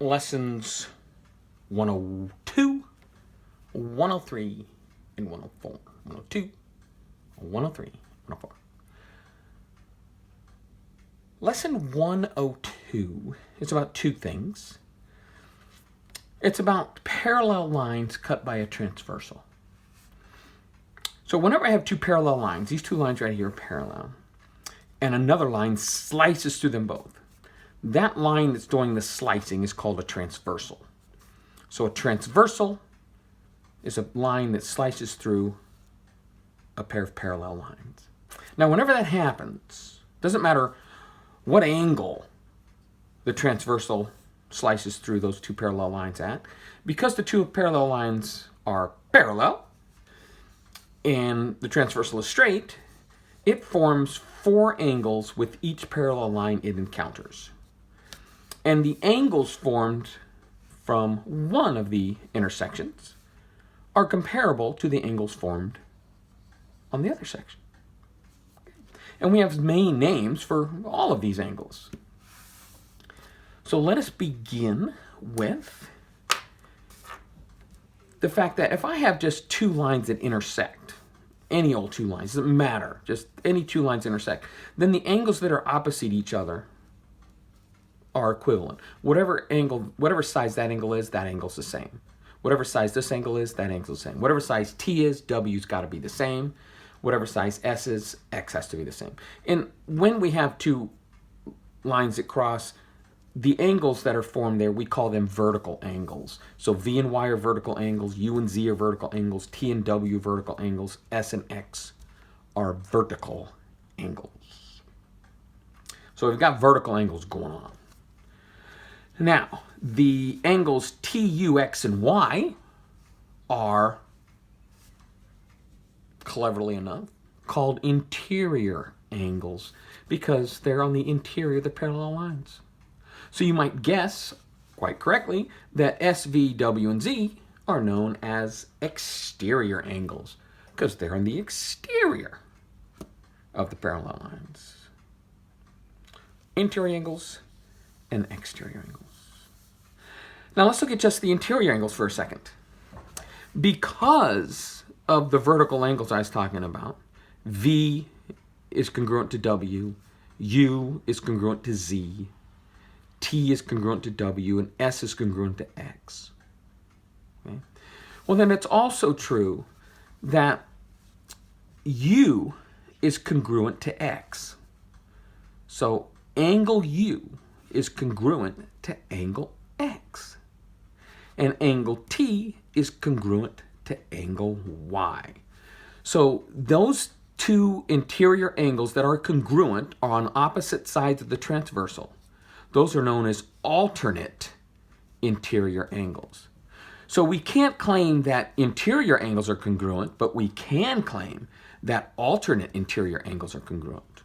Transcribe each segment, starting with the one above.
lessons 102, 103, and 104. 102, 103, 104. Lesson 102 is about two things. It's about parallel lines cut by a transversal. So whenever I have two parallel lines, these two lines right here are parallel, and another line slices through them both, that line that's doing the slicing is called a transversal. So a transversal is a line that slices through a pair of parallel lines. Now, whenever that happens, doesn't matter what angle the transversal slices through those two parallel lines at, because the two parallel lines are parallel and the transversal is straight, it forms four angles with each parallel line it encounters. And the angles formed from one of the intersections are comparable to the angles formed on the other section. And we have main names for all of these angles. So let us begin with the fact that if I have just two lines that intersect, any old two lines, doesn't matter, just any two lines intersect, then the angles that are opposite each other are equivalent. Whatever size that angle is, that angle's the same. Whatever size this angle is, that angle's the same. Whatever size T is, W's got to be the same. Whatever size S is, X has to be the same. And when we have two lines that cross, the angles that are formed there, we call them vertical angles. So V and Y are vertical angles, U and Z are vertical angles, T and W vertical angles, S and X are vertical angles. So we've got vertical angles going on. Now, the angles T, U, X, and Y are, cleverly enough, called interior angles because they're on the interior of the parallel lines. So you might guess, quite correctly, that S, V, W, and Z are known as exterior angles because they're on the exterior of the parallel lines. Interior angles and exterior angles. Now let's look at just the interior angles for a second. Because of the vertical angles I was talking about, V is congruent to W, U is congruent to Z, T is congruent to W, and S is congruent to X. Okay? Well, then it's also true that U is congruent to X. So angle U is congruent to angle X. And angle T is congruent to angle Y. So those two interior angles that are congruent are on opposite sides of the transversal. Those are known as alternate interior angles. So we can't claim that interior angles are congruent, but we can claim that alternate interior angles are congruent.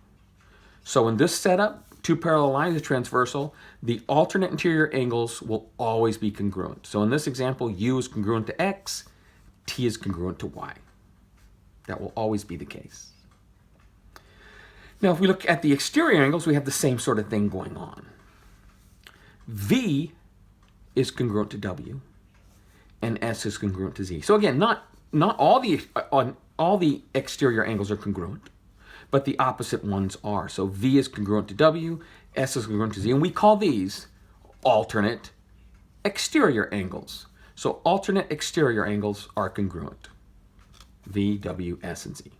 So in this setup, two parallel lines of transversal, the alternate interior angles will always be congruent. So in this example, U is congruent to X, T is congruent to Y. That will always be the case. Now, if we look at the exterior angles, we have the same sort of thing going on. V is congruent to W, and S is congruent to Z. So again, not all the exterior angles are congruent, but the opposite ones are. So V is congruent to W, S is congruent to Z, and we call these alternate exterior angles. So alternate exterior angles are congruent. V, W, S, and Z.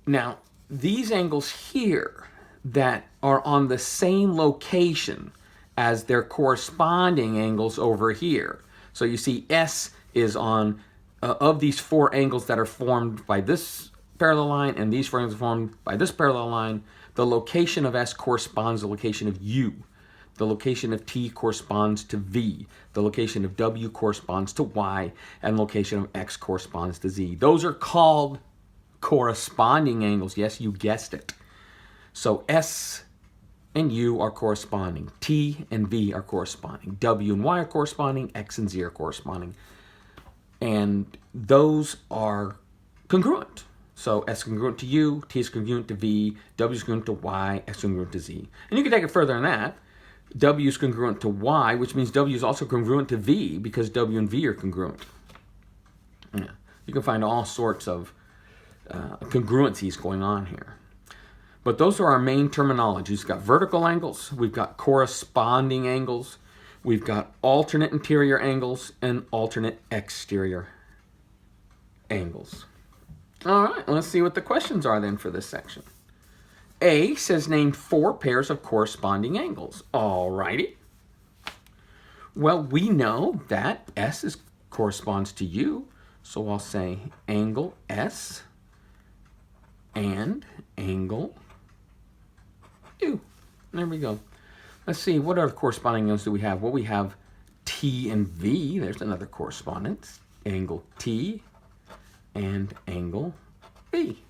Now, these angles here that are on the same location as their corresponding angles over here. So you see S is on, of these four angles that are formed by this parallel line and these four angles formed by this parallel line, the location of S corresponds to the location of U. The location of T corresponds to V. The location of W corresponds to Y. And the location of X corresponds to Z. Those are called corresponding angles. Yes, you guessed it. So S and U are corresponding. T and V are corresponding. W and Y are corresponding. X and Z are corresponding. And those are congruent. So S is congruent to U, T is congruent to V, W is congruent to Y, X is congruent to Z. And you can take it further than that. W is congruent to Y, which means W is also congruent to V because W and V are congruent. Yeah. You can find all sorts of congruencies going on here. But those are our main terminologies. We've got vertical angles, we've got corresponding angles, we've got alternate interior angles, and alternate exterior angles. All right, let's see what the questions are then for this section. A says name 4 pairs of corresponding angles. All righty. Well, we know that S corresponds to U, so I'll say angle S and angle U. There we go. Let's see, what other corresponding angles do we have? Well, we have T and V. There's another correspondence. Angle T and angle V.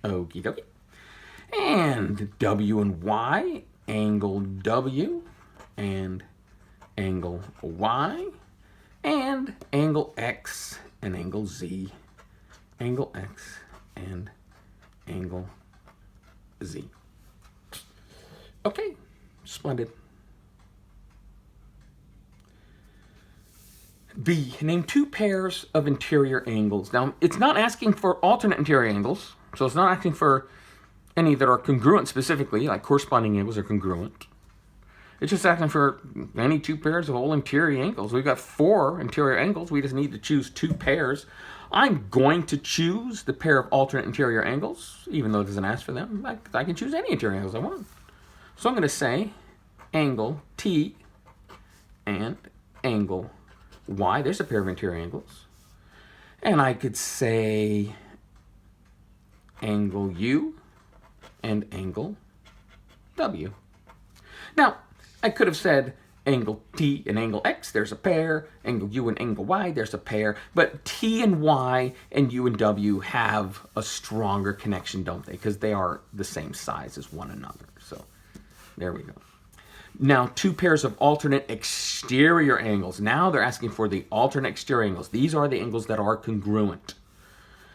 Okie dokie. And W and Y, angle W and angle Y, and angle X and angle Z, angle X and angle Z. Okay, splendid. B, name 2 pairs of interior angles. Now, it's not asking for alternate interior angles, so it's not asking for any that are congruent specifically, like corresponding angles are congruent. It's just asking for any 2 pairs of all interior angles. We've got 4 interior angles. We just need to choose 2 pairs. I'm going to choose the pair of alternate interior angles, even though it doesn't ask for them. I can choose any interior angles I want. So I'm going to say angle T and angle Y. There's a pair of interior angles. And I could say angle U and angle W. Now, I could have said angle T and angle X, there's a pair. Angle U and angle Y, there's a pair. But T and Y and U and W have a stronger connection, don't they? Because they are the same size as one another. So there we go. Now, 2 pairs of alternate exterior angles. Now they're asking for the alternate exterior angles. These are the angles that are congruent.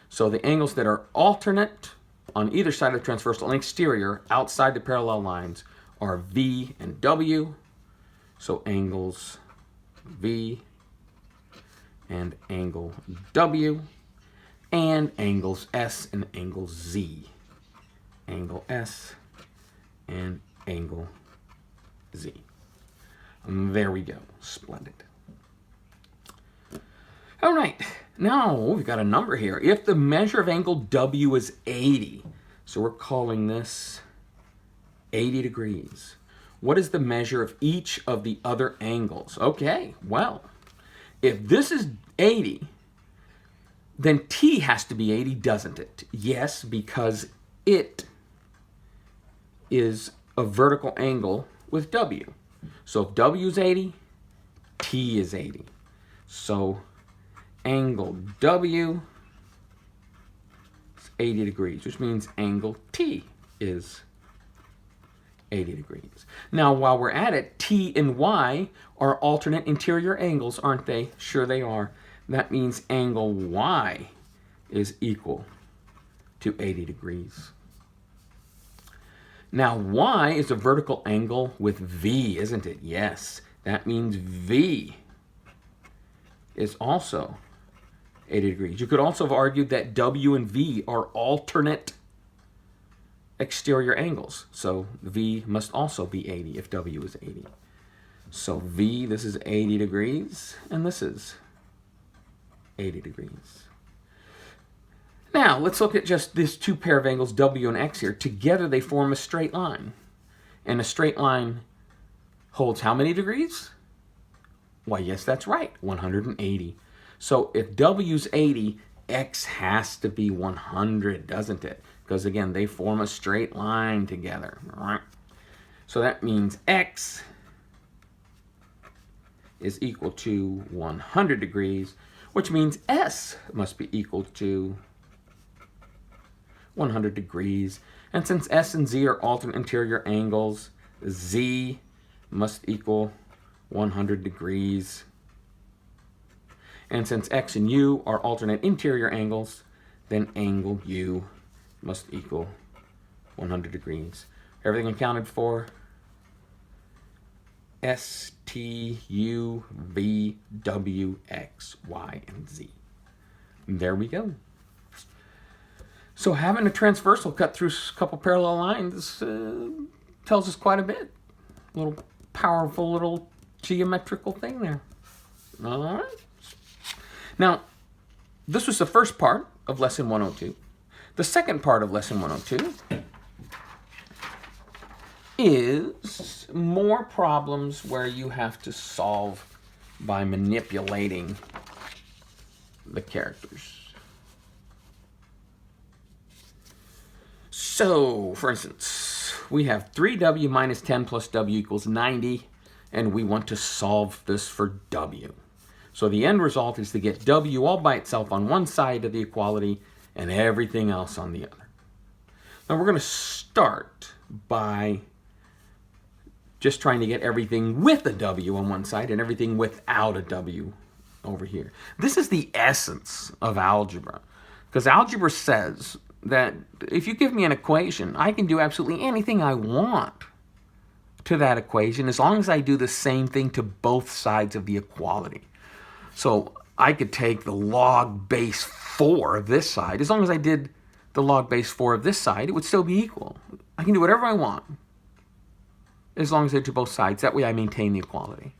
So the angles that are alternate on either side of the transversal and exterior outside the parallel lines are V and W. So angles V and angle W, and angles S and angle Z. Angle S and angle Z. And there we go. Splendid. All right. Now we've got a number here. If the measure of angle W is 80, so we're calling this 80 degrees. What is the measure of each of the other angles? Okay, well, if this is 80, then T has to be 80, doesn't it? Yes, because it is a vertical angle with W. So if W is 80, T is 80. So angle W is 80 degrees, which means angle T is 80 degrees. Now, while we're at it, T and Y are alternate interior angles, aren't they? Sure they are. That means angle Y is equal to 80 degrees. Now, Y is a vertical angle with V, isn't it? Yes. That means V is also 80 degrees. You could also have argued that W and V are alternate exterior angles. So V must also be 80 if W is 80. So V, this is 80 degrees, and this is 80 degrees. Now, let's look at just this 2 pair of angles, W and X here. Together they form a straight line. And a straight line holds how many degrees? Why, yes, that's right, 180. So if W's 80, X has to be 100, doesn't it? Because again, they form a straight line together. So that means X is equal to 100 degrees, which means S must be equal to 100 degrees. And since S and Z are alternate interior angles, Z must equal 100 degrees. And since X and U are alternate interior angles, then angle U must equal 100 degrees. Everything accounted for. S, T, U, V, W, X, Y, and Z. And there we go. So having a transversal cut through a couple parallel lines tells us quite a bit. A little powerful little geometrical thing there. All right. Now, this was the first part of Lesson 102. The second part of Lesson 102 is more problems where you have to solve by manipulating the characters. So, for instance, we have 3w minus 10 plus w equals 90, and we want to solve this for w. So the end result is to get w all by itself on one side of the equality and everything else on the other. Now we're going to start by just trying to get everything with a w on one side and everything without a w over here. This is the essence of algebra, because algebra says that if you give me an equation, I can do absolutely anything I want to that equation as long as I do the same thing to both sides of the equality. So I could take the log base 4 of this side. As long as I did the log base 4 of this side, it would still be equal. I can do whatever I want as long as I do both sides. That way I maintain the equality.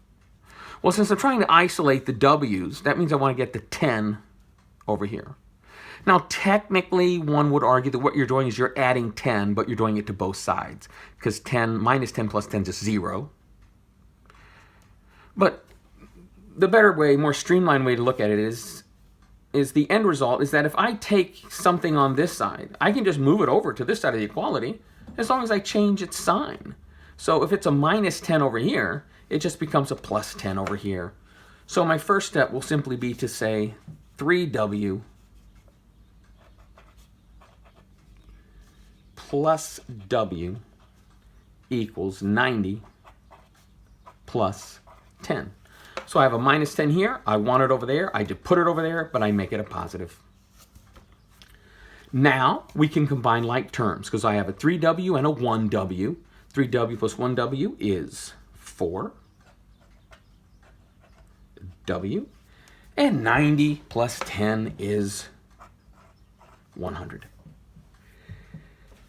Well, since I'm trying to isolate the w's, that means I want to get the 10 over here. Now, technically, one would argue that what you're doing is you're adding 10, but you're doing it to both sides, because 10 minus 10 plus 10 is 0. But the better way, more streamlined way to look at it is the end result is that if I take something on this side, I can just move it over to this side of the equality as long as I change its sign. So if it's a minus 10 over here, it just becomes a plus 10 over here. So my first step will simply be to say 3w plus w equals 90 plus 10. So I have a minus 10 here. I want it over there. I just put it over there, but I make it a positive. Now we can combine like terms, because I have a 3w and a 1w. 3w plus 1w is 4w. And 90 plus 10 is 100.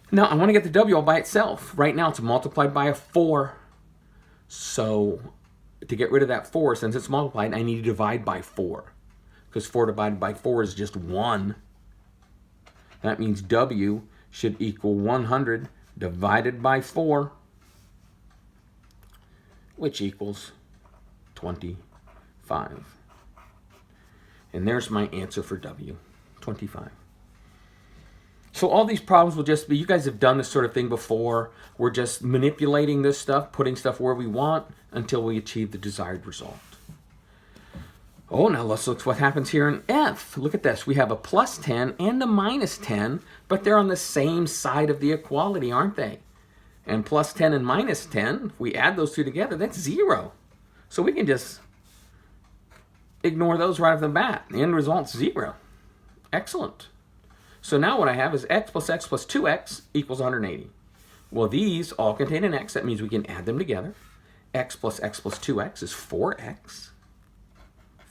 Now I want to get the w all by itself. Right now it's multiplied by a 4. So to get rid of that 4, since it's multiplied, I need to divide by 4. Because 4 divided by 4 is just 1. That means w should equal 100 divided by 4, which equals 25. And there's my answer for w, 25. So all these problems will just be, you guys have done this sort of thing before. We're just manipulating this stuff, putting stuff where we want until we achieve the desired result. Oh, now let's look at what happens here in F. Look at this. We have a plus 10 and a minus 10, but they're on the same side of the equality, aren't they? And plus 10 and minus 10, if we add those two together, that's 0. So we can just ignore those right off the bat. The end result's 0. Excellent. So now what I have is x plus 2x equals 180. Well, these all contain an x. That means we can add them together. X plus 2x is 4x.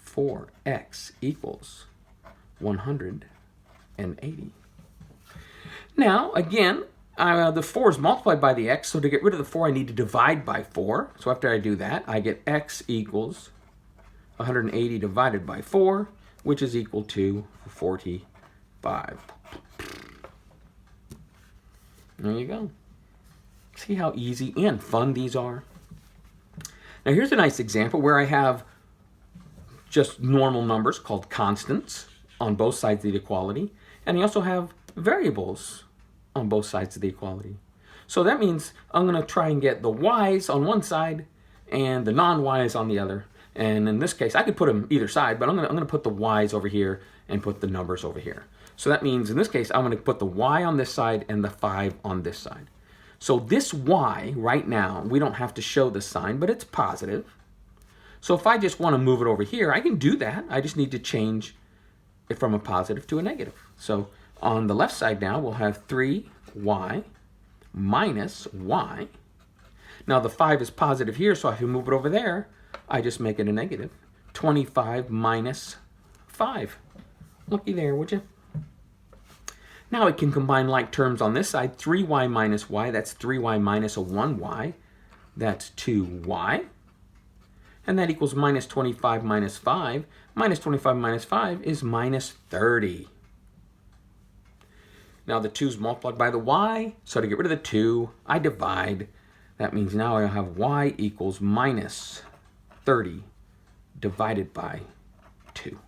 4x equals 180. Now, again, the 4 is multiplied by the x, so to get rid of the 4, I need to divide by 4. So after I do that, I get x equals 180 divided by 4, which is equal to 45. There you go. See how easy and fun these are? Now here's a nice example where I have just normal numbers called constants on both sides of the equality, and I also have variables on both sides of the equality. So that means I'm going to try and get the y's on one side and the non-y's on the other. And in this case, I could put them either side, but I'm going to put the y's over here and put the numbers over here. So that means in this case, I'm going to put the y on this side and the 5 on this side. So this y right now, we don't have to show the sign, but it's positive. So if I just want to move it over here, I can do that. I just need to change it from a positive to a negative. So On the left side now, we'll have 3y minus y. Now the 5 is positive here, so if you move it over there, I just make it a negative. 25 minus 5. Looky there, would you? Now we can combine like terms on this side. 3y minus y, that's 3y minus a 1y. That's 2y. And that equals minus 25 minus 5. Minus 25 minus 5 is minus 30. Now the 2's multiplied by the y, so to get rid of the 2, I divide. That means now I have y equals minus 30 divided by 2.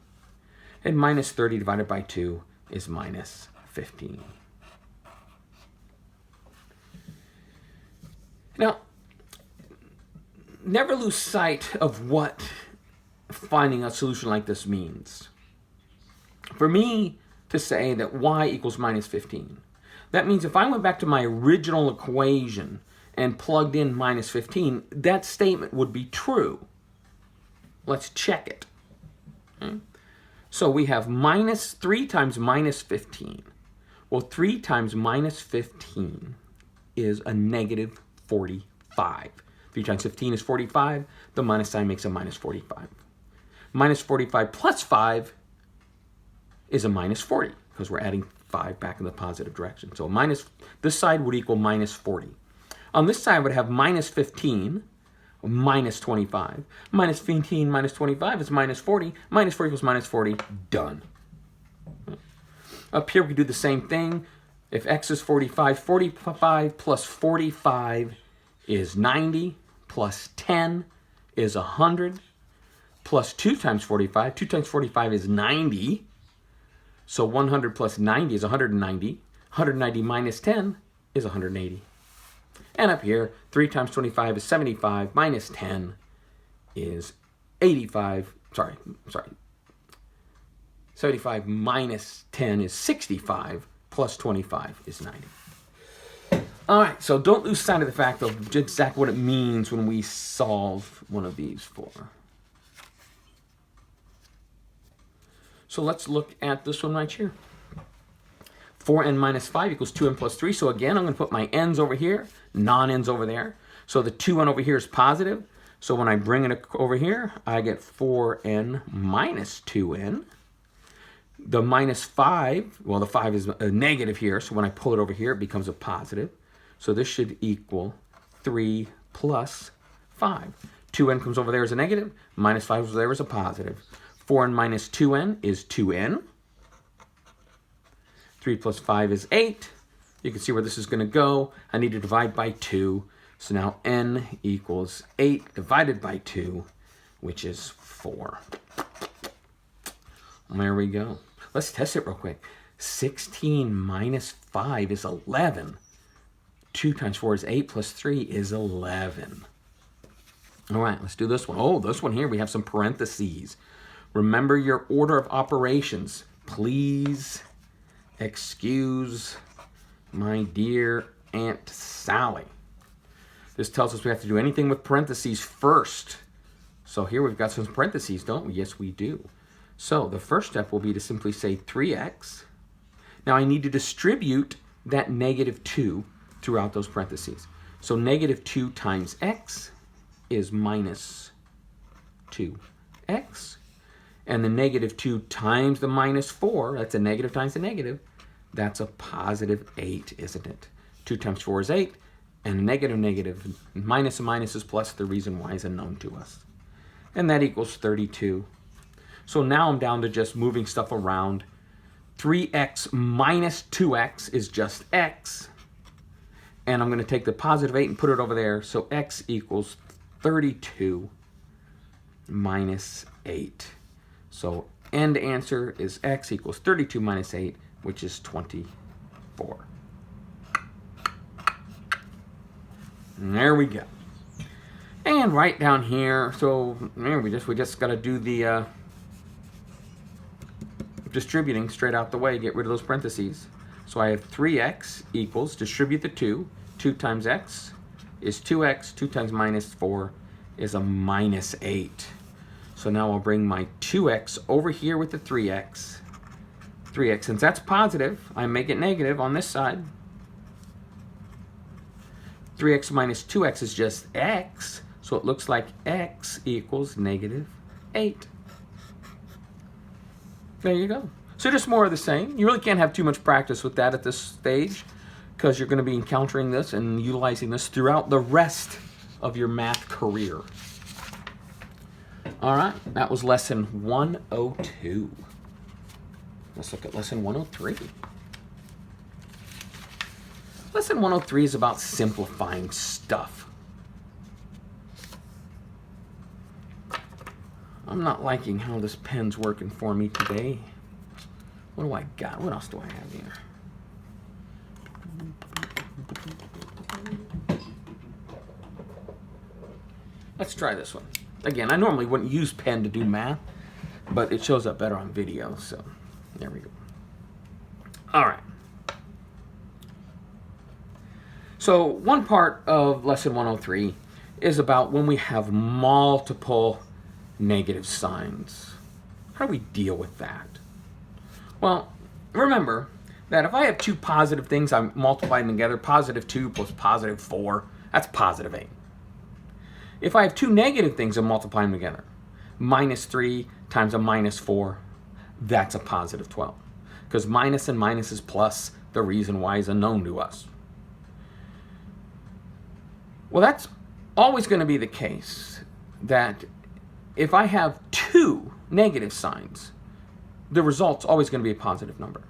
And minus 30 divided by 2 is minus 15. Now, never lose sight of what finding a solution like this means. For me to say that y equals minus 15, that means if I went back to my original equation and plugged in minus 15, that statement would be true. Let's check it. Okay. So we have minus 3 times minus 15. Well, 3 times minus 15 is a negative 45. 3 times 15 is 45. The minus sign makes a minus 45. Minus 45 plus 5 is a minus 40, because we're adding 5 back in the positive direction. So this side would equal minus 40. On this side, I would have minus 15, minus 25. Minus 15 minus 25 is minus 40. Minus 40 equals minus 40. Done. Up here, we can do the same thing. If x is 45, 45 plus 45 is 90, plus 10 is 100, plus 2 times 45. 2 times 45 is 90. So 100 plus 90 is 190. 190 minus 10 is 180. And up here, 3 times 25 is 75, minus 10 is 85. Sorry. 75 minus 10 is 65, plus 25 is 90. All right, so don't lose sight of the fact of exactly what it means when we solve one of these four. So let's look at this one right here. 4n minus 5 equals 2n plus 3. So again, I'm going to put my n's over here, non-n's over there. So the 2n over here is positive. So when I bring it over here, I get 4n minus 2n. The minus 5, well, the 5 is a negative here. So when I pull it over here, it becomes a positive. So this should equal 3 plus 5. 2n comes over there as a negative. Minus 5 over there as a positive. 4n minus 2n is 2n. 3 plus 5 is 8. You can see where this is going to go. I need to divide by 2. So now n equals 8 divided by 2, which is 4. There we go. Let's test it real quick. 16 minus 5 is 11. 2 times 4 is 8 plus 3 is 11. All right, let's do this one. Oh, this one here, we have some parentheses. Remember your order of operations. Please excuse my dear Aunt Sally. This tells us we have to do anything with parentheses first. So here we've got some parentheses, don't we? Yes, we do. So the first step will be to simply say 3x. Now I need to distribute that negative 2 throughout those parentheses. So negative 2 times x is minus 2x. And the negative 2 times the minus 4, that's a negative times a negative, that's a positive 8, isn't it? 2 times 4 is 8, and a negative, minus a minus is plus, the reason why is unknown to us. And that equals 32. So now I'm down to just moving stuff around. 3x minus 2x is just x. And I'm going to take the positive 8 and put it over there. So x equals 32 minus 8. So end answer is x equals 32 minus 8, which is 24. And there we go. And right down here, so there we just got to do the distributing straight out the way, get rid of those parentheses. So I have 3x equals, distribute the 2. 2 times x is 2x. 2 times minus 4 is a minus 8. So now I'll bring my 2x over here with the 3x. 3x. Since that's positive, I make it negative on this side. 3x minus 2x is just x, so it looks like x equals negative 8. There you go. So just more of the same. You really can't have too much practice with that at this stage, because you're going to be encountering this and utilizing this throughout the rest of your math career. All right, that was lesson 102. Let's look at lesson 103. Lesson 103 is about simplifying stuff. I'm not liking how this pen's working for me today. What do I got? What else do I have here? Let's try this one. Again, I normally wouldn't use pen to do math, but it shows up better on video, so there we go. All right. So one part of lesson 103 is about when we have multiple negative signs. How do we deal with that? Well, remember that if I have two positive things, I'm multiplying together, positive 2 plus positive 4, that's positive 8. If I have two negative things, I'm multiplying together, minus 3 times a minus 4, that's a positive 12. Because minus and minus is plus, the reason why is unknown to us. Well, that's always going to be the case, that if I have two negative signs, the result's always going to be a positive number.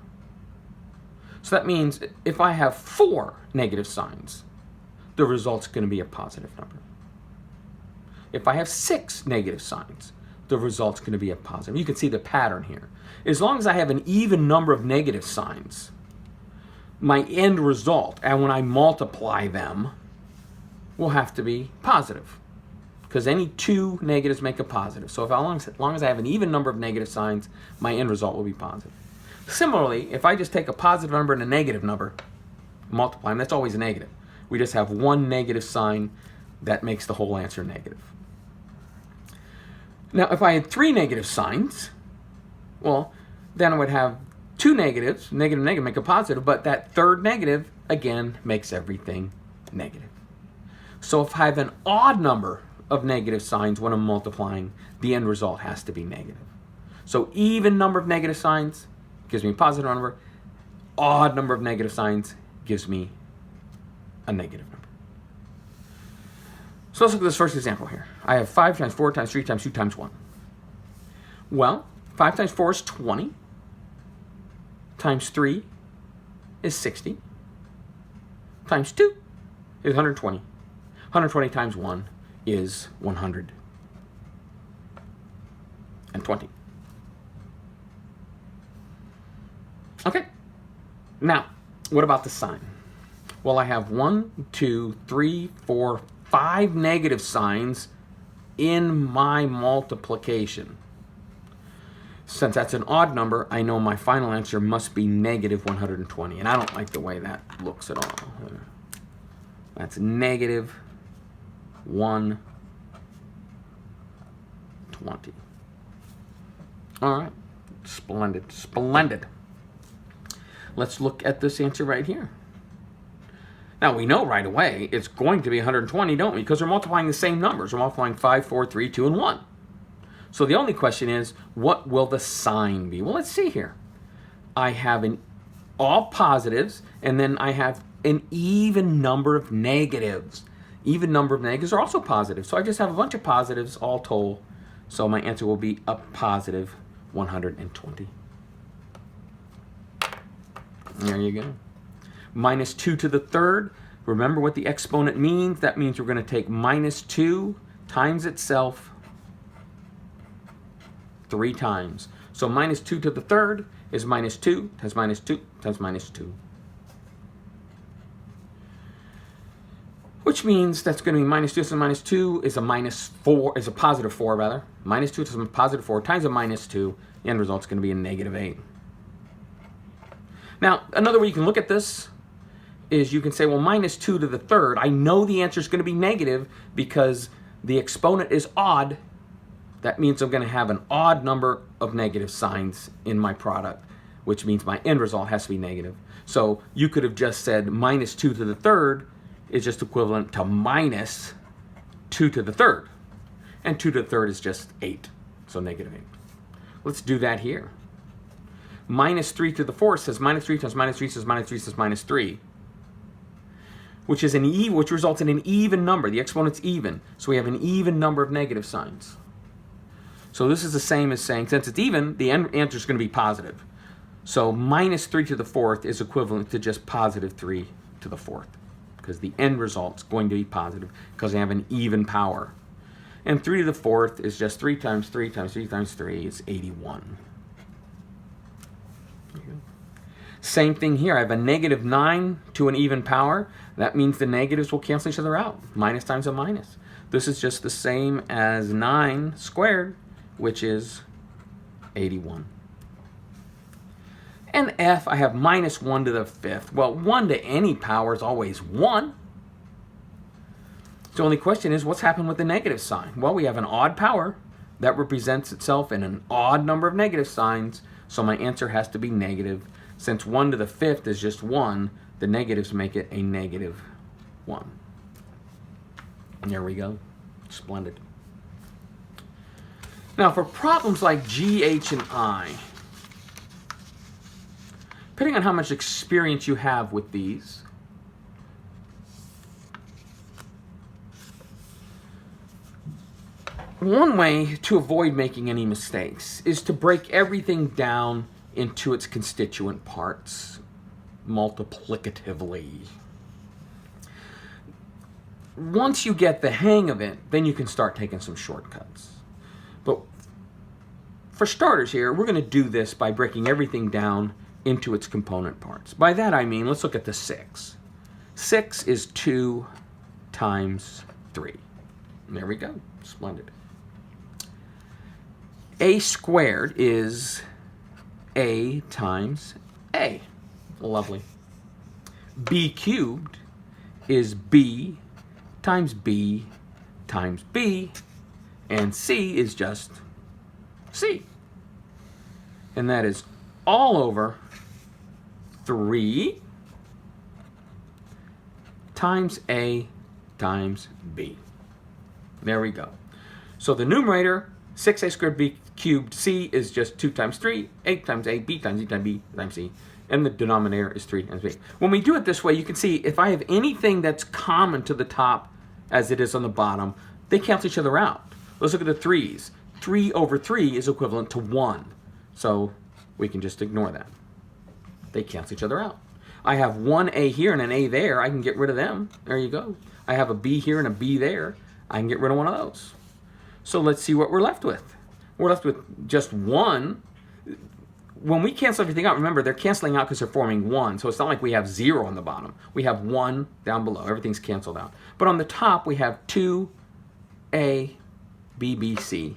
So that means if I have 4 negative signs, the result's going to be a positive number. If I have 6 negative signs, the result's going to be a positive. You can see the pattern here. As long as I have an even number of negative signs, my end result, and when I multiply them, will have to be positive, because any two negatives make a positive. So as long as I have an even number of negative signs, my end result will be positive. Similarly, if I just take a positive number and a negative number, multiply them, that's always a negative. We just have one negative sign that makes the whole answer negative. Now, if I had 3 negative signs, well, then I would have 2 negatives, negative, negative, make a positive, but that third negative, again, makes everything negative. So if I have an odd number of negative signs when I'm multiplying, the end result has to be negative. So even number of negative signs gives me a positive number. Odd number of negative signs gives me a negative number. So let's look at this first example here. I have 5 times 4 times 3 times 2 times 1. Well, 5 times 4 is 20. Times 3 is 60. Times 2 is 120. 120 times 1 is 120. Okay. Now, what about the sign? Well, I have 1, 2, 3, 4, 5 negative signs in my multiplication. Since that's an odd number, I know my final answer must be negative 120. And I don't like the way that looks at all. That's negative 120. All right. Splendid. Splendid. Let's look at this answer right here. Now, we know right away it's going to be 120, don't we? Because we're multiplying the same numbers. We're multiplying 5, 4, 3, 2, and 1. So the only question is, what will the sign be? Well, let's see here. I have all positives, and then I have an even number of negatives. Even number of negatives are also positive. So I just have a bunch of positives all told. So my answer will be a positive 120. There you go. Minus 2 to the third. Remember what the exponent means. That means we're going to take minus 2 times itself 3 times. So minus 2 to the third is minus 2 times minus 2 times minus 2. Which means that's going to be minus 2 times minus 2 is a minus 4, is a positive 4 rather. Minus 2 times positive 4 times a minus 2. The end result is going to be a negative 8. Now, another way you can look at this is you can say, well, minus 2 to the third, I know the answer is going to be negative because the exponent is odd. That means I'm going to have an odd number of negative signs in my product, which means my end result has to be negative. So you could have just said minus 2 to the third is just equivalent to minus 2 to the third. And 2 to the third is just 8, so negative 8. Let's do that here. Minus 3 to the fourth says minus 3 times minus 3 says minus 3 says minus 3, which is which results in an even number. The exponent's even, so we have an even number of negative signs. So this is the same as saying, since it's even, the answer is going to be positive. So minus 3 to the fourth is equivalent to just positive 3 to the fourth, because the end result's going to be positive because they have an even power. And 3 to the fourth is just 3 times 3 times 3 times 3 is 81. Same thing here. I have a negative 9 to an even power. That means the negatives will cancel each other out. Minus times a minus. This is just the same as 9 squared, which is 81. And f, I have minus 1 to the fifth. Well, 1 to any power is always 1. The only question is, what's happened with the negative sign? Well, we have an odd power that represents itself in an odd number of negative signs, so my answer has to be negative. Since 1 to the fifth is just 1, the negatives make it a negative 1. And there we go. Splendid. Now, for problems like G, H, and I, depending on how much experience you have with these, one way to avoid making any mistakes is to break everything down into its constituent parts multiplicatively. Once you get the hang of it, then you can start taking some shortcuts. But for starters here, we're going to do this by breaking everything down into its component parts. By that I mean, let's look at the 6. 6 is 2 times 3. And there we go. Splendid. A squared is A times A. Lovely. B cubed is B times B times B. And C is just C. And that is all over 3 times A times B. There we go. So the numerator, 6A squared B cubed C, is just 2 times 3, 8 times A, B times E times B times C. And the denominator is 3 times B. When we do it this way, you can see if I have anything that's common to the top as it is on the bottom, they cancel each other out. Let's look at the 3's. 3 over 3 is equivalent to 1. So we can just ignore that. They cancel each other out. I have one A here and an A there. I can get rid of them. There you go. I have a B here and a B there. I can get rid of one of those. So let's see what we're left with. We're left with just 1. When we cancel everything out, remember, they're canceling out because they're forming 1. So it's not like we have 0 on the bottom. We have 1 down below. Everything's canceled out. But on the top, we have 2A, B, B, C.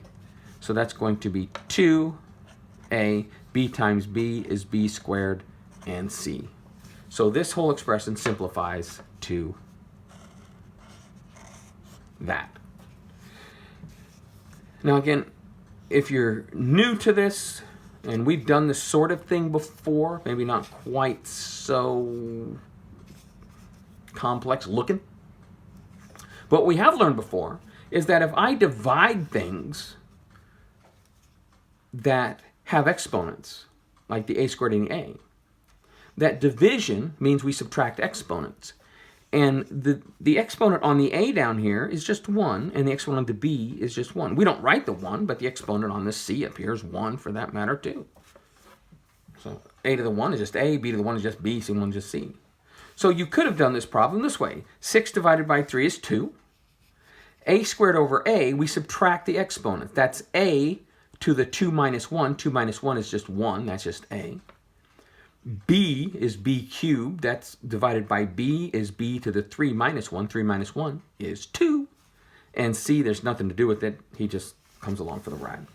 So that's going to be 2A, B times B is B squared, and C. So this whole expression simplifies to that. Now again, if you're new to this, and we've done this sort of thing before, maybe not quite so complex looking, but what we have learned before is that if I divide things that have exponents, like the A squared and the A, that division means we subtract exponents. And the exponent on the A down here is just 1, and the exponent on the B is just 1. We don't write the 1, but the exponent on the C up here is 1 for that matter too. So A to the 1 is just A, B to the 1 is just B, C1 is just C. So you could have done this problem this way. 6 divided by 3 is 2. A squared over A, we subtract the exponent. That's A to the 2 minus 1. 2 minus 1 is just 1. That's just A. B is B cubed. That's divided by B is B to the 3 minus 1. 3 minus 1 is 2. And C, there's nothing to do with it. He just comes along for the ride.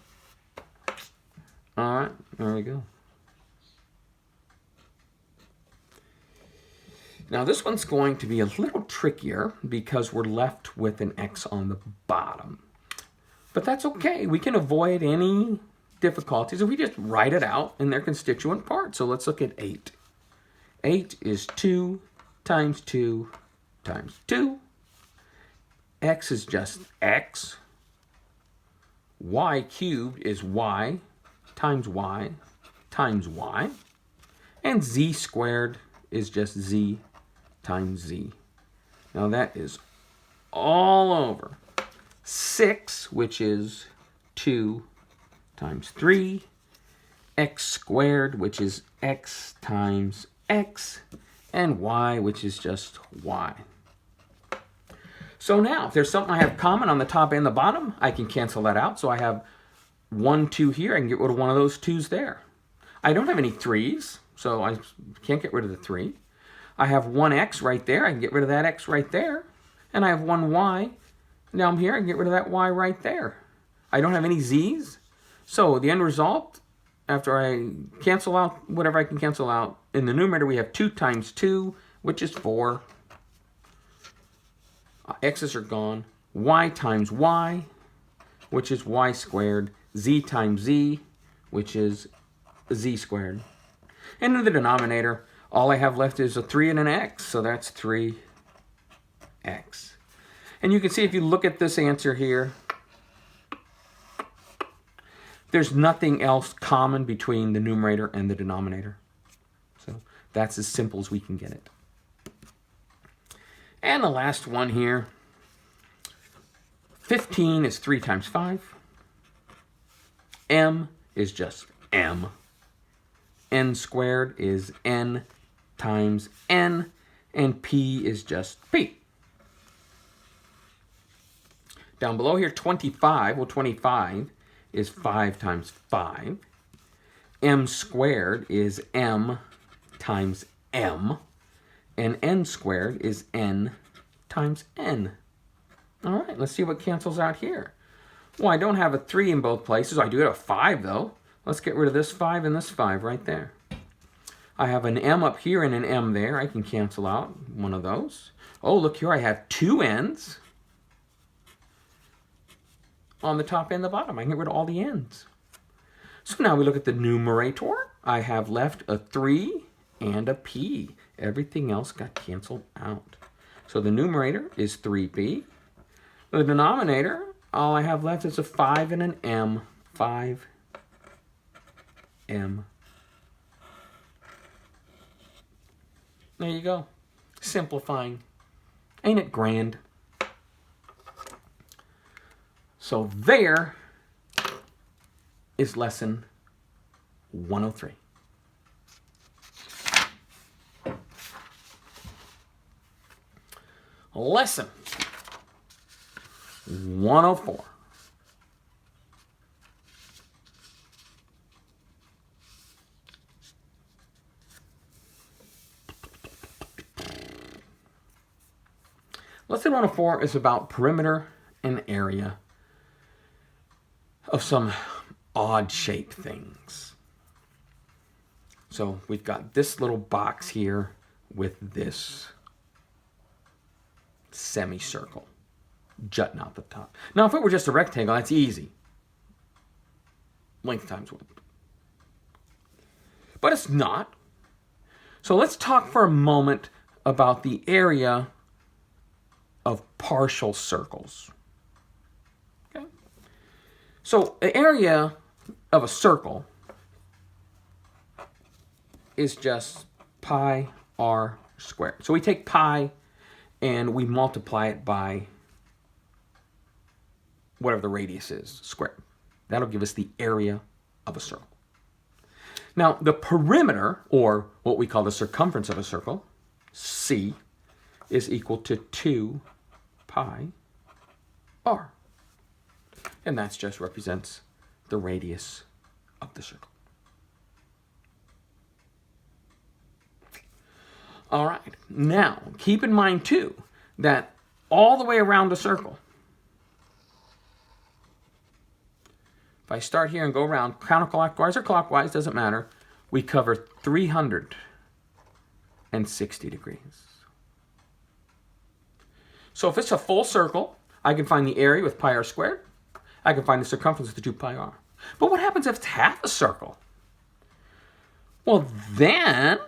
All right, there we go. Now this one's going to be a little trickier because we're left with an X on the bottom. But that's okay. We can avoid any difficulties if we just write it out in their constituent parts. So let's look at 8. 8 is 2 times 2 times 2. X is just x. Y cubed is y times y times y. And z squared is just z times z. Now that is all over 6, which is 2 times 3, x squared, which is x times x, and y, which is just y. So now, if there's something I have common on the top and the bottom, I can cancel that out. So I have 1, 2 here. I can get rid of one of those 2's there. I don't have any 3's, so I can't get rid of the 3. I have 1x right there. I can get rid of that x right there. And I have 1y down here. I can get rid of that y right there. I don't have any z's. So the end result, after I cancel out whatever I can cancel out, in the numerator we have 2 times 2, which is 4. X's are gone. Y times y, which is y squared. Z times z, which is z squared. And in the denominator, all I have left is a 3 and an x, so that's 3x. And you can see if you look at this answer here, there's nothing else common between the numerator and the denominator. So that's as simple as we can get it. And the last one here, 15 is 3 times 5. M is just m. N squared is n times n. And p is just p. Down below here, 25. Well, 25 is 5 times 5. M squared is m times m. And n squared is n times n. All right, let's see what cancels out here. Well, I don't have a 3 in both places. I do have a 5, though. Let's get rid of this 5 and this 5 right there. I have an m up here and an m there. I can cancel out one of those. Oh, look here. I have 2 n's on the top and the bottom. I can get rid of all the n's. So now we look at the numerator. I have left a 3 and a p. Everything else got canceled out. So the numerator is 3p. The denominator, all I have left is a 5 and an m. 5m. There you go. Simplifying. Ain't it grand? So there is lesson 103. Lesson 104. Lesson 104 is about perimeter and area of some odd-shaped things. So we've got this little box here with this semicircle jutting out the top. Now, if it were just a rectangle, that's easy. Length times width. But it's not. So let's talk for a moment about the area of partial circles. Okay? So the area of a circle is just pi r squared. So we take pi and we multiply it by whatever the radius is, squared. That'll give us the area of a circle. Now, the perimeter, or what we call the circumference of a circle, c, is equal to 2 pi r. And that just represents the radius of the circle. All right, now keep in mind too that all the way around a circle, if I start here and go around counterclockwise or clockwise, doesn't matter, we cover 360 degrees. So if it's a full circle, I can find the area with pi r squared. I can find the circumference with the 2 pi r. But what happens if it's half a circle? Well, then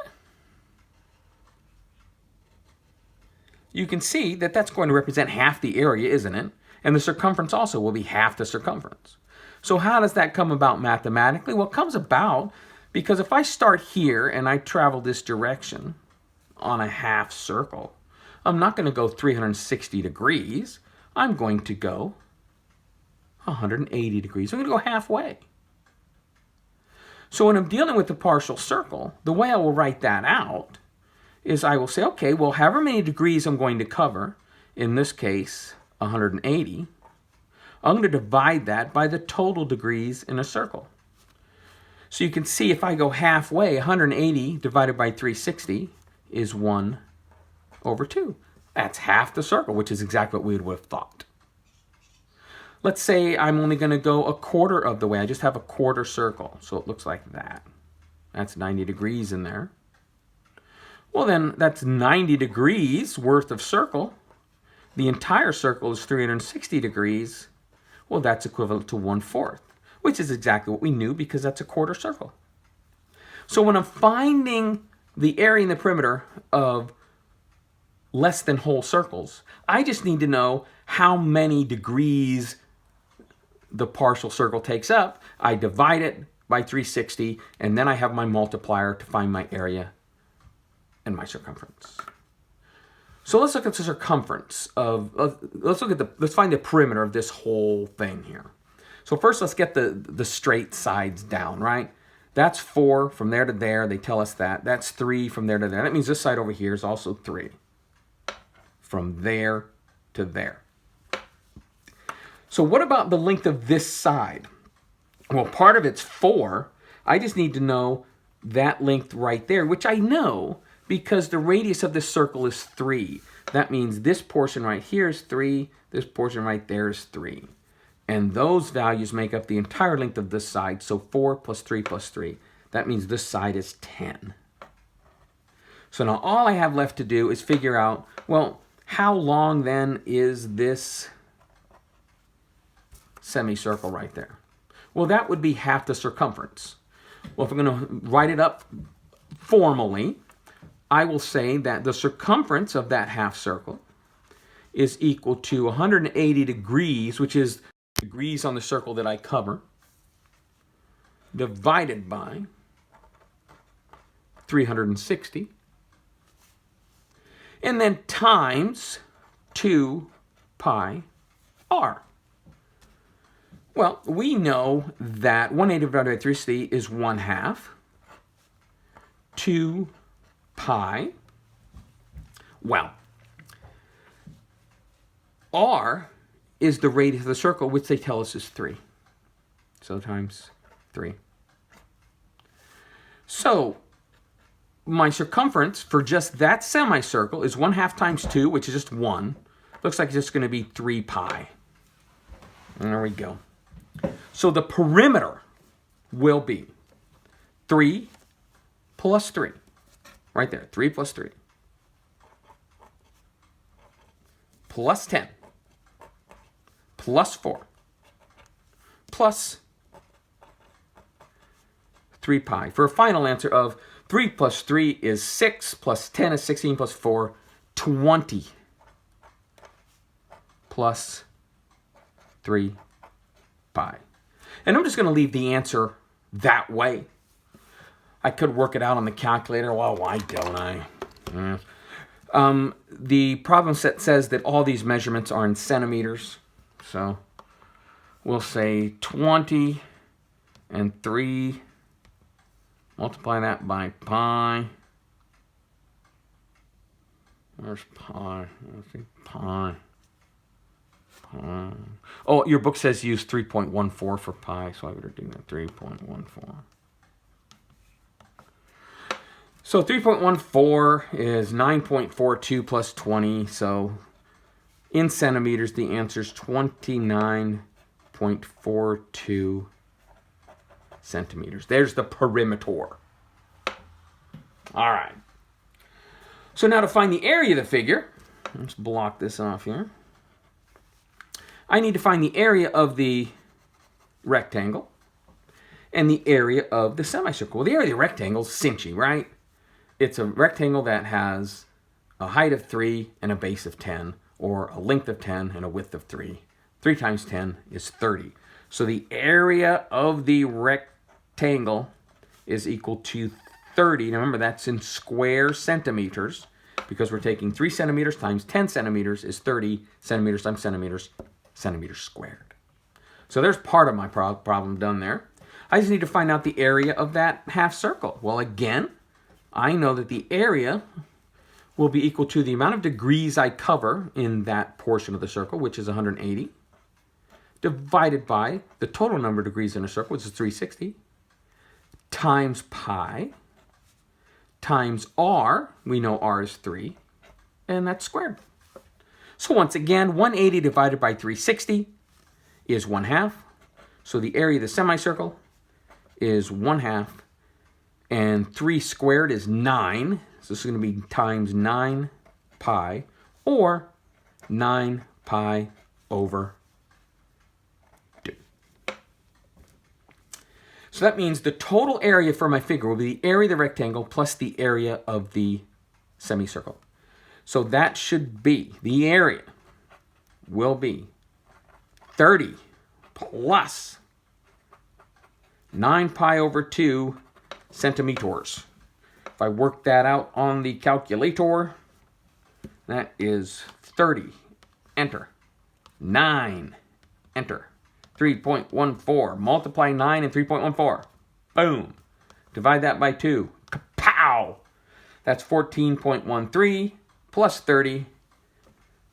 you can see that that's going to represent half the area, isn't it? And the circumference also will be half the circumference. So how does that come about mathematically? Well, it comes about because if I start here and I travel this direction on a half circle, I'm not going to go 360 degrees. I'm going to go 180 degrees. I'm going to go halfway. So when I'm dealing with the partial circle, the way I will write that out is I will say, okay, well, however many degrees I'm going to cover, in this case, 180, I'm going to divide that by the total degrees in a circle. So you can see if I go halfway, 180 divided by 360 is 1/2. That's half the circle, which is exactly what we would have thought. Let's say I'm only going to go a quarter of the way. I just have a quarter circle, so it looks like that. That's 90 degrees in there. Well, then that's 90 degrees worth of circle. The entire circle is 360 degrees. Well, that's equivalent to 1/4, which is exactly what we knew because that's a quarter circle. So when I'm finding the area and the perimeter of less than whole circles, I just need to know how many degrees the partial circle takes up. I divide it by 360, and then I have my multiplier to find my area and my circumference. So let's look at the circumference of, let's find the perimeter of this whole thing here. So first let's get the straight sides down, right? That's 4 from there to there, they tell us that. That's 3 from there to there. That means this side over here is also 3. From there to there. So what about the length of this side? Well, part of it's 4. I just need to know that length right there, which I know because the radius of this circle is 3. That means this portion right here is 3, this portion right there is 3. And those values make up the entire length of this side, so 4 plus 3 plus 3. That means this side is 10. So now all I have left to do is figure out, well, how long then is this semicircle right there? Well, that would be half the circumference. Well, if I'm going to write it up formally, I will say that the circumference of that half circle is equal to 180 degrees, which is degrees on the circle that I cover, divided by 360, and then times 2 pi r. Well, we know that 180 divided by 360 is 1/2. 2 pi. Well, r is the radius of the circle, which they tell us is 3. So times 3. So my circumference for just that semicircle is 1/2 times 2, which is just 1. Looks like it's just going to be 3 pi. There we go. So the perimeter will be 3 plus 3. Right there, 3 plus 3. Plus 10. Plus 4. Plus 3 pi. For a final answer of 3 plus 3 is 6, plus 10 is 16, plus 4, 20. Plus 3 pi. And I'm just going to leave the answer that way. I could work it out on the calculator. Well, why don't I? The problem set says that all these measurements are in centimeters. So we'll say 20 and 3. Multiply that by pi. Where's pi? Let's see, pi. Oh, your book says use 3.14 for pi, so I better do that. 3.14. So 3.14 is 9.42 plus 20. So in centimeters, the answer is 29.42 centimeters. There's the perimeter. All right. So now to find the area of the figure, let's block this off here. I need to find the area of the rectangle. and the area of the semicircle. Well, the area of the rectangle is cinchy, right? It's a rectangle that has a height of 3 and a base of 10, or a length of 10 and a width of 3. 3 times 10 is 30. So the area of the rectangle is equal to 30. Now remember, that's in square centimeters, because we're taking 3 centimeters times 10 centimeters is 30 centimeters times centimeters, centimeters squared. So there's part of my problem done there. I just need to find out the area of that half circle. Well, again, I know that the area will be equal to the amount of degrees I cover in that portion of the circle, which is 180, divided by the total number of degrees in a circle, which is 360, times pi, times r, we know r is 3, and that's squared. So once again, 180 divided by 360 is 1/2. So the area of the semicircle is 1/2, and 3 squared is 9. So this is going to be times 9 pi, or 9 pi over 2. So that means the total area for my figure will be the area of the rectangle plus the area of the semicircle. So that should be, the area will be 30 plus 9 pi over 2 centimeters. If I work that out on the calculator, that is 30. Enter. 9. Enter. 3.14. Multiply 9 and 3.14. Boom. Divide that by 2. Kapow! That's 14.13 plus 30.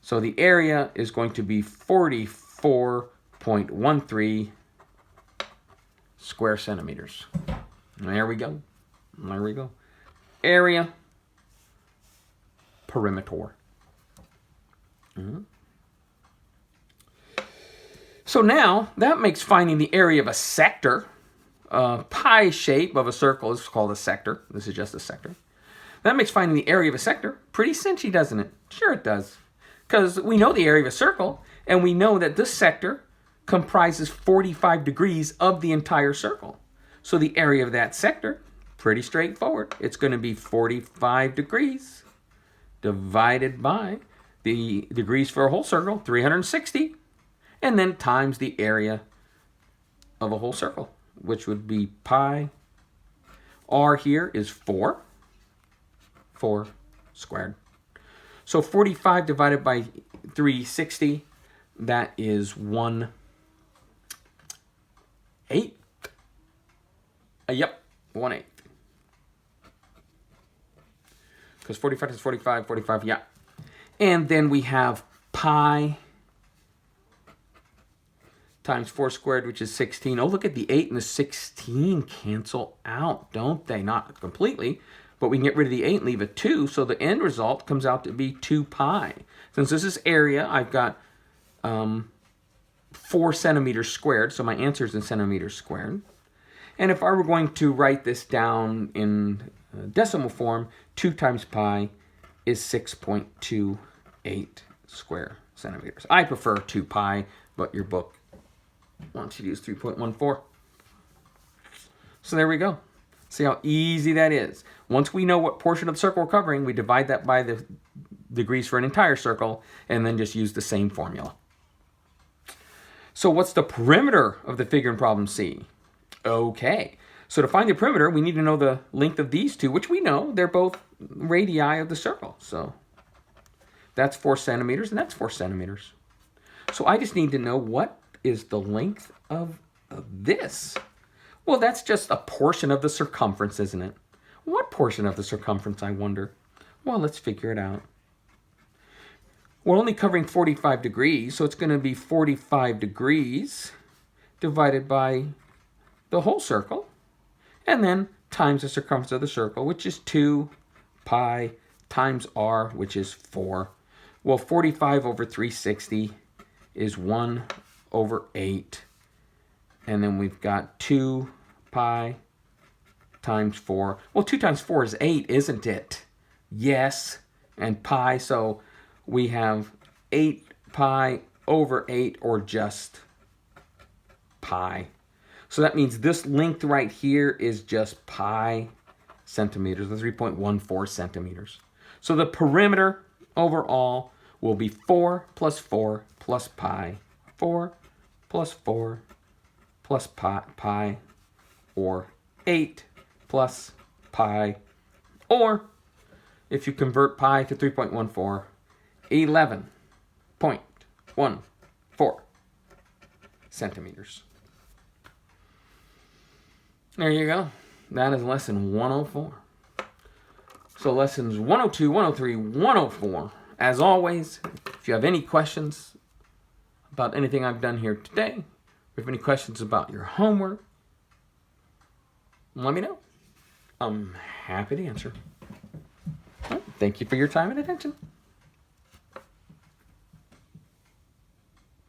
So the area is going to be 44.13 square centimeters. There we go. There we go. Area, perimeter. So now that makes finding the area of a sector, pie shape of a circle is called a sector. This is just a sector. That makes finding the area of a sector pretty cinchy, doesn't it? Sure it does. Because we know the area of a circle, and we know that this sector comprises 45 degrees of the entire circle. So the area of that sector, pretty straightforward. It's going to be 45 degrees divided by the degrees for a whole circle, 360, and then times the area of a whole circle, which would be pi. R here is 4 squared. So 45 divided by 360, that is 1/8. Yep, 1/8. Because 45 is 45, 45, yeah. And then we have pi times 4 squared, which is 16. Oh, look at the 8 and the 16 cancel out, don't they? Not completely, but we can get rid of the 8 and leave a 2, so the end result comes out to be 2 pi. Since this is area, I've got 4 centimeters squared, so my answer is in centimeters squared. And if I were going to write this down in decimal form, 2 times pi is 6.28 square centimeters. I prefer 2 pi, but your book wants you to use 3.14. So there we go. See how easy that is. Once we know what portion of the circle we're covering, we divide that by the degrees for an entire circle, and then just use the same formula. So what's the perimeter of the figure in problem C? Okay, so to find the perimeter, we need to know the length of these two, which we know. They're both radii of the circle. So that's 4 centimeters, and that's 4 centimeters. So I just need to know what is the length of this. Well, that's just a portion of the circumference, isn't it? What portion of the circumference, I wonder? Well, let's figure it out. We're only covering 45 degrees, so it's going to be 45 degrees divided by the whole circle, and then times the circumference of the circle, which is 2 pi times r, which is 4. Well, 45 over 360 is 1/8. And then we've got 2 pi times 4. Well, 2 times 4 is 8, isn't it? Yes. And pi, so we have 8 pi over 8, or just pi. So that means this length right here is just pi centimeters, the 3.14 centimeters. So the perimeter overall will be 4 plus 4 plus pi, 4 plus 4 plus pi, or 8 plus pi, or if you convert pi to 3.14, 11.14 centimeters. There you go. That is lesson 104. So lessons 102, 103, 104. As always, if you have any questions about anything I've done here today, or if you have any questions about your homework, let me know. I'm happy to answer. Thank you for your time and attention.